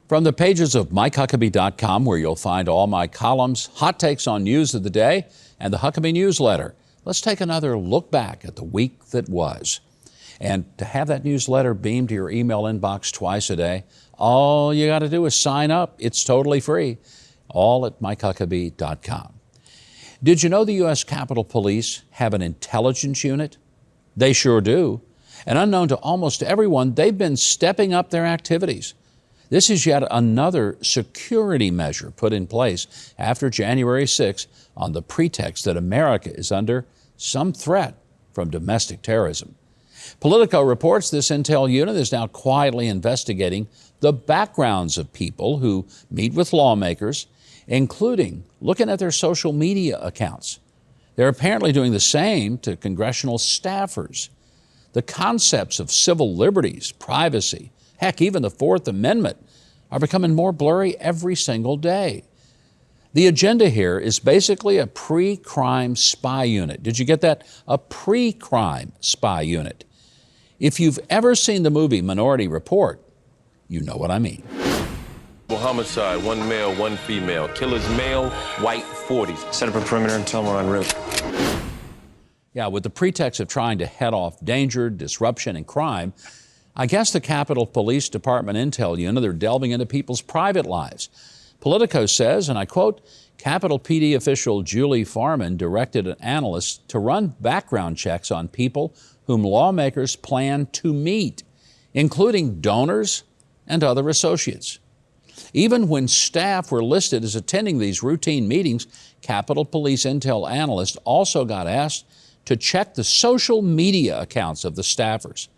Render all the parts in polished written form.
From the pages of MikeHuckabee.com, where you'll find all my columns, hot takes on news of the day, and the Huckabee newsletter, let's take another look back at the week that was. And to have that newsletter beamed to your email inbox twice a day, all you got to do is sign up. It's totally free, all at MikeHuckabee.com. Did you know the U.S. Capitol Police have an intelligence unit? They sure do. And unknown to almost everyone, they've been stepping up their activities. This is yet another security measure put in place after January 6 on the pretext that America is under some threat from domestic terrorism. Politico reports this intel unit is now quietly investigating the backgrounds of people who meet with lawmakers, including looking at their social media accounts. They're apparently doing the same to congressional staffers. The concepts of civil liberties, privacy, heck, even the Fourth Amendment are becoming more blurry every single day. The agenda here is basically a pre-crime spy unit. Did you get that? A pre-crime spy unit. If you've ever seen the movie Minority Report, you know what I mean. Homicide, one male, one female. Killers male, white, 40s. Set up a perimeter and tell them we're en route. Yeah, with the pretext of trying to head off danger, disruption, and crime, I guess the Capitol Police Department Intel Unit, they're delving into people's private lives. Politico says, and I quote, Capitol PD official Julie Farman directed an analyst to run background checks on people whom lawmakers plan to meet, including donors and other associates. Even when staff were listed as attending these routine meetings, Capitol Police Intel analysts also got asked to check the social media accounts of the staffers.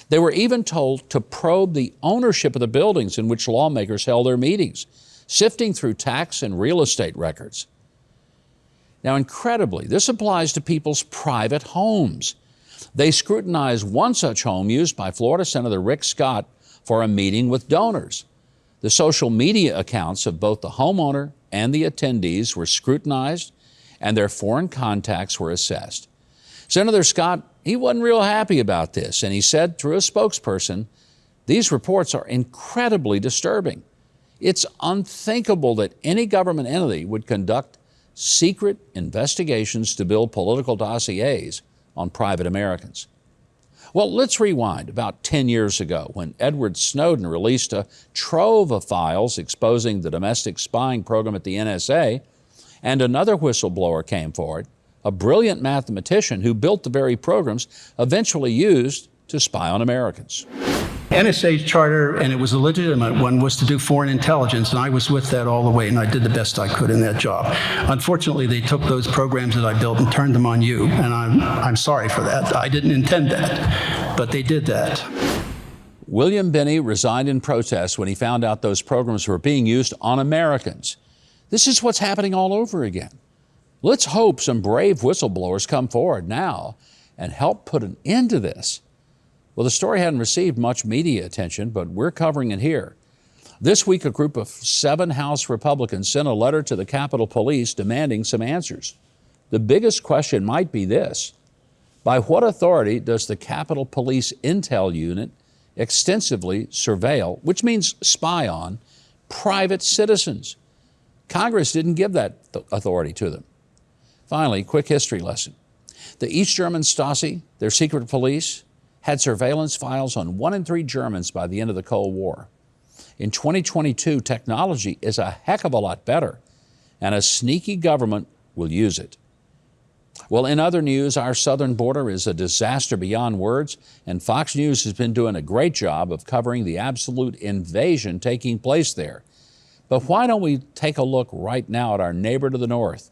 They were even told to probe the ownership of the buildings in which lawmakers held their meetings, sifting through tax and real estate records. Now, incredibly, this applies to people's private homes. They scrutinized one such home used by Florida Senator Rick Scott for a meeting with donors. The social media accounts of both the homeowner and the attendees were scrutinized, and their foreign contacts were assessed. Senator Scott, he wasn't real happy about this, and he said through a spokesperson, these reports are incredibly disturbing. It's unthinkable that any government entity would conduct secret investigations to build political dossiers on private Americans. Well, let's rewind about 10 years ago when Edward Snowden released a trove of files exposing the domestic spying program at the NSA, and another whistleblower came forward, a brilliant mathematician who built the very programs eventually used to spy on Americans. NSA's charter, and it was a legitimate one, was to do foreign intelligence, and I was with that all the way, and I did the best I could in that job. Unfortunately, they took those programs that I built and turned them on you, and I'm sorry for that. I didn't intend that, but they did that. William Binney resigned in protest when he found out those programs were being used on Americans. This is what's happening all over again. Let's hope some brave whistleblowers come forward now and help put an end to this. Well, the story hadn't received much media attention, but we're covering it here. This week, a group of 7 House Republicans sent a letter to the Capitol Police demanding some answers. The biggest question might be this: by what authority does the Capitol Police Intel Unit extensively surveil, which means spy on, private citizens? Congress didn't give that authority to them. Finally, quick history lesson. The East German Stasi, their secret police, had surveillance files on 1 in 3 Germans by the end of the Cold War. In 2022, technology is a heck of a lot better, and a sneaky government will use it. Well, in other news, our southern border is a disaster beyond words, and Fox News has been doing a great job of covering the absolute invasion taking place there. But why don't we take a look right now at our neighbor to the north,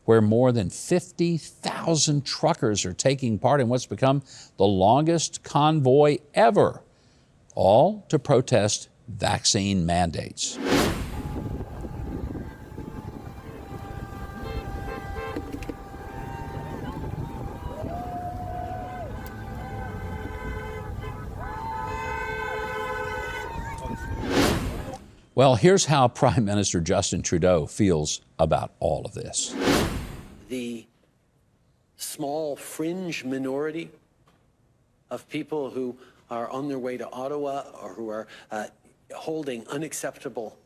where more than 50,000 truckers are taking part in what's become the longest convoy ever, all to protest vaccine mandates. Well, here's how Prime Minister Justin Trudeau feels about all of this. The small fringe minority of people who are on their way to Ottawa or who are holding unacceptable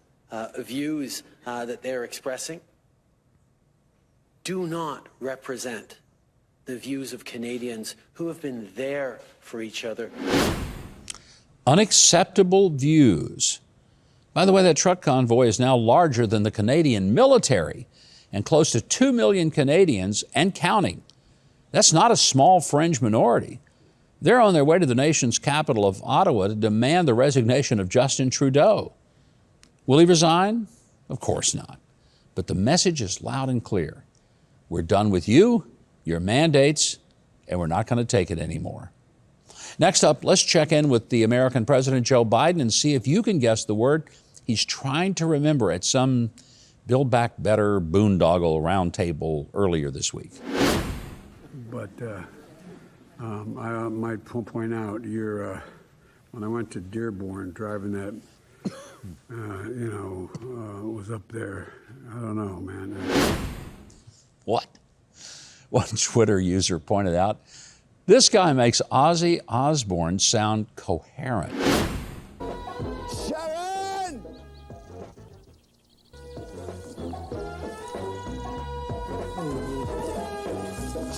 views that they're expressing do not represent the views of Canadians who have been there for each other. Unacceptable views. By the way, that truck convoy is now larger than the Canadian military and close to 2 million Canadians and counting. That's not a small fringe minority. They're on their way to the nation's capital of Ottawa to demand the resignation of Justin Trudeau. Will he resign? Of course not. But the message is loud and clear. We're done with you, your mandates, and we're not going to take it anymore. Next up, let's check in with the American President Joe Biden and see if you can guess the word he's trying to remember at some Build Back Better boondoggle roundtable earlier this week. But I might point out, when I went to Dearborn, driving that, was up there. I don't know, man. What? One Twitter user pointed out, this guy makes Ozzy Osbourne sound coherent. Sharon!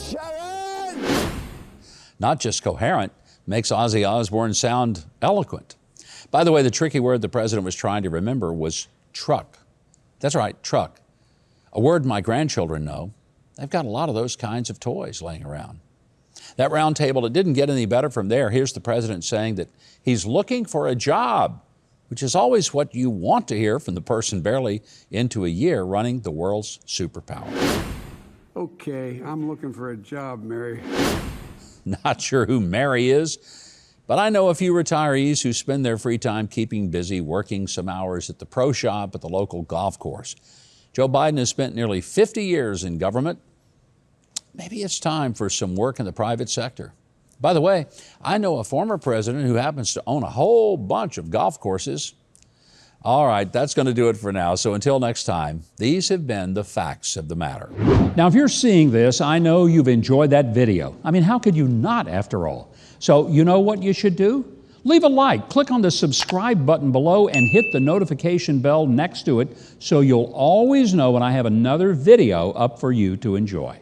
Sharon! Not just coherent, makes Ozzy Osbourne sound eloquent. By the way, the tricky word the president was trying to remember was truck. That's right, truck. A word my grandchildren know. They've got a lot of those kinds of toys laying around. That round table, it didn't get any better from there. Here's the president saying that he's looking for a job, which is always what you want to hear from the person barely into a year running the world's superpower. Okay, I'm looking for a job, Mary. Not sure who Mary is, but I know a few retirees who spend their free time keeping busy, working some hours at the pro shop at the local golf course. Joe Biden has spent nearly 50 years in government. Maybe it's time for some work in the private sector. By the way, I know a former president who happens to own a whole bunch of golf courses. All right, that's going to do it for now. So until next time, these have been the facts of the matter. Now, if you're seeing this, I know you've enjoyed that video. I mean, how could you not, after all? So you know what you should do? Leave a like, click on the subscribe button below, and hit the notification bell next to it so you'll always know when I have another video up for you to enjoy.